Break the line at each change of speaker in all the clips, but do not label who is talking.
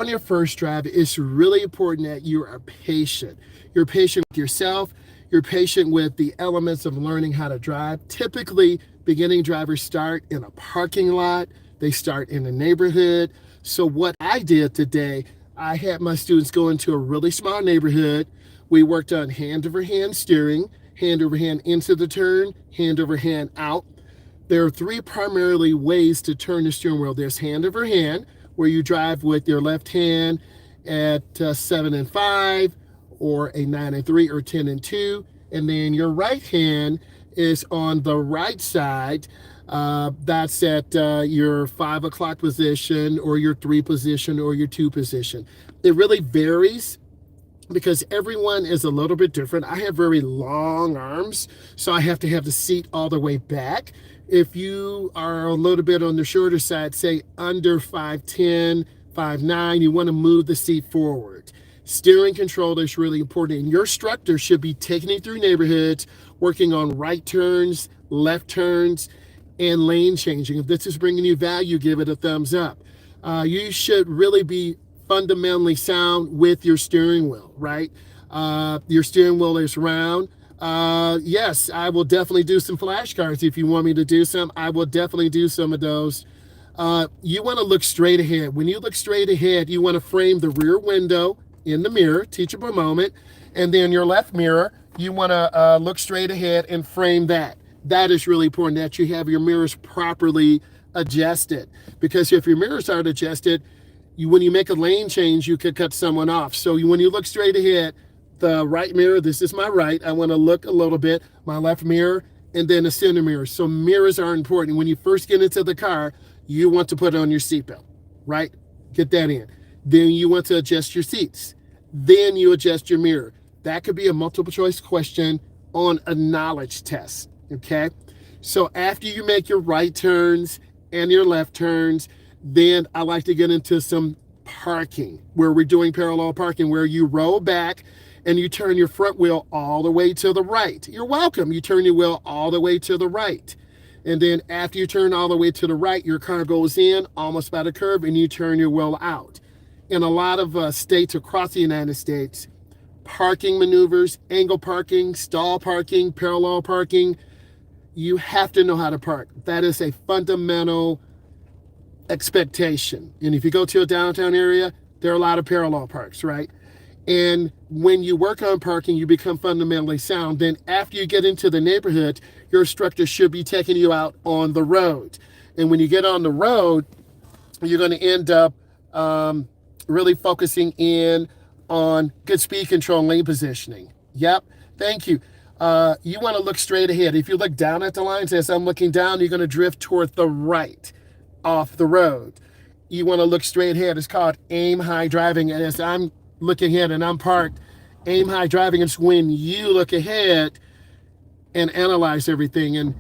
On your first drive, it's really important that you are patient. You're patient with yourself. You're patient with the elements of learning how to drive. Typically, beginning drivers start in a parking lot. They start in a neighborhood. So what I did today, I had my students go into a really small neighborhood. We worked on hand over hand steering, hand over hand into the turn, hand over hand out. There are three primarily ways to turn the steering wheel. There's hand over hand, where you drive with your left hand at 7 and 5, or a 9 and 3, or 10 and 2. And then your right hand is on the right side. That's at your 5 o'clock position, or your 3 position, or your 2 position. It really varies because everyone is a little bit different. I have very long arms, so I have to have the seat all the way back. If you are a little bit on the shorter side, say under 5'10", 5'9", you want to move the seat forward. Steering control is really important, and your instructor should be taking you through neighborhoods, working on right turns, left turns, and lane changing. If this is bringing you value, give it a thumbs up. You should really be fundamentally sound with your steering wheel, right? Your steering wheel is round. Yes, I will definitely do some flashcards. If you want me to do some, I will definitely do some of those. You want to look straight ahead. When you look straight ahead, you want to frame the rear window in the mirror, teachable moment, and then your left mirror, you want to look straight ahead and frame that. That is really important, that you have your mirrors properly adjusted, because if your mirrors aren't adjusted, when you make a lane change, you could cut someone off. So when you look straight ahead, the right mirror, this is my right, I want to look a little bit, my left mirror, and then the center mirror. So mirrors are important. When you first get into the car, you want to put on your seatbelt, right? Get that in. Then you want to adjust your seats. Then you adjust your mirror. That could be a multiple choice question on a knowledge test, okay? So after you make your right turns and your left turns, then I like to get into some parking, where we're doing parallel parking, where you roll back and you turn your front wheel all the way to the right. You're welcome. You turn your wheel all the way to the right. And then after you turn all the way to the right, your car goes in almost by the curb and you turn your wheel out. In a lot of states across the United States, parking maneuvers, angle parking, stall parking, parallel parking, you have to know how to park. That is a fundamental expectation. And if you go to a downtown area, there are a lot of parallel parks, right? And when you work on parking, you become fundamentally sound. Then after you get into the neighborhood, your instructor should be taking you out on the road. And when you get on the road, you're going to end up really focusing in on good speed control and lane positioning. Yep, thank you. You want to look straight ahead. If you look down at the lines, as I'm looking down, you're going to drift toward the right off the road. You want to look straight ahead. It's called aim high driving. And as I'm looking ahead and I'm parked, aim high driving is when you look ahead and analyze everything. And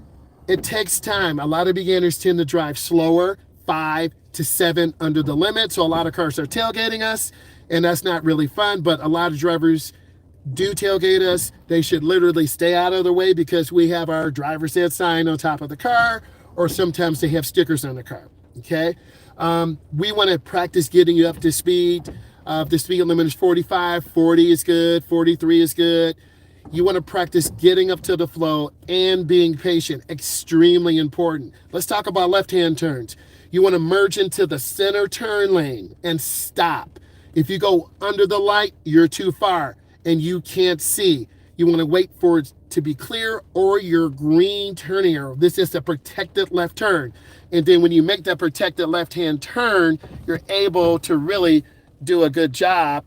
it takes time. A lot of beginners tend to drive slower, 5 to 7 under the limit. So a lot of cars are tailgating us, and that's not really fun. But a lot of drivers do tailgate us. They should literally stay out of the way, because we have our driver's ed sign on top of the car, or sometimes they have stickers on the car, okay? We want to practice getting you up to speed. If the speed limit is 45, 40 is good, 43 is good. You want to practice getting up to the flow and being patient, extremely important. Let's talk about left-hand turns. You want to merge into the center turn lane and stop. If you go under the light, you're too far and you can't see. You want to wait for it to be clear, or your green turning arrow. This is a protected left turn. And then when you make that protected left-hand turn, you're able to really do a good job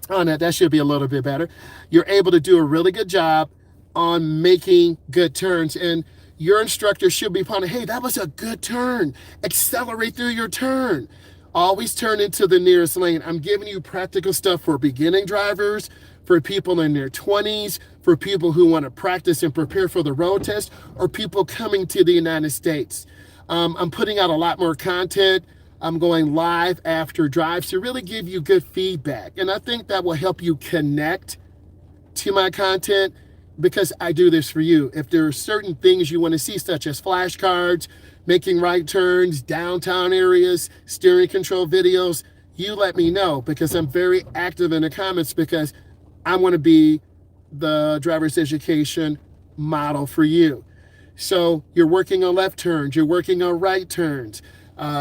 on it. That should be a little bit better. You're able to do a really good job on making good turns. And your instructor should be pointing, hey, that was a good turn. Accelerate through your turn. Always turn into the nearest lane. I'm giving you practical stuff for beginning drivers, for people in their 20s, for people who want to practice and prepare for the road test, or people coming to the United States. I'm putting out a lot more content. I'm going live after drives to really give you good feedback. And I think that will help you connect to my content, because I do this for you. If there are certain things you want to see, such as flashcards, making right turns, downtown areas, steering control videos, you let me know, because I'm very active in the comments, because I want to be the driver's education model for you. So you're working on left turns, you're working on right turns,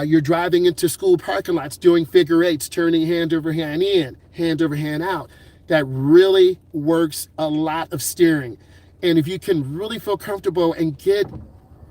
you're driving into school parking lots, doing figure eights, turning hand over hand in, hand over hand out. That really works a lot of steering. And if you can really feel comfortable and get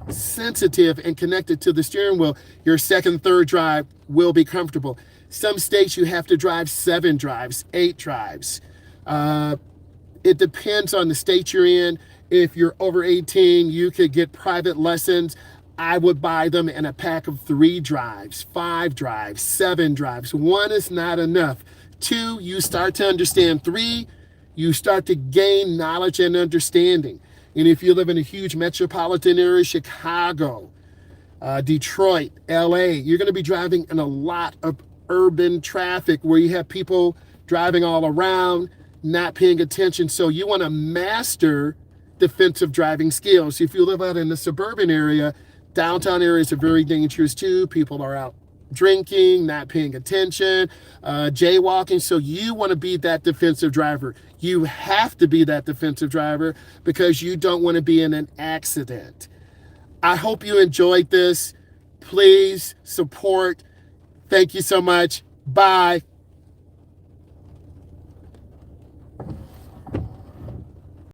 sensitive and connected to the steering wheel, your second, third drive will be comfortable. Some states you have to drive 7 drives, 8 drives. It depends on the state you're in. If you're over 18, you could get private lessons. I would buy them in a pack of 3 drives, 5 drives, 7 drives. 1 is not enough. 2, you start to understand. 3, you start to gain knowledge and understanding. And if you live in a huge metropolitan area, Chicago, Detroit, LA, you're going to be driving in a lot of urban traffic where you have people driving all around, not paying attention. So you want to master defensive driving skills. If you live out in the suburban area, downtown areas are very dangerous too. People are out drinking, not paying attention, jaywalking. So you want to be that defensive driver. You have to be that defensive driver because you don't want to be in an accident. I hope you enjoyed this. Please support. Thank you so much. Bye.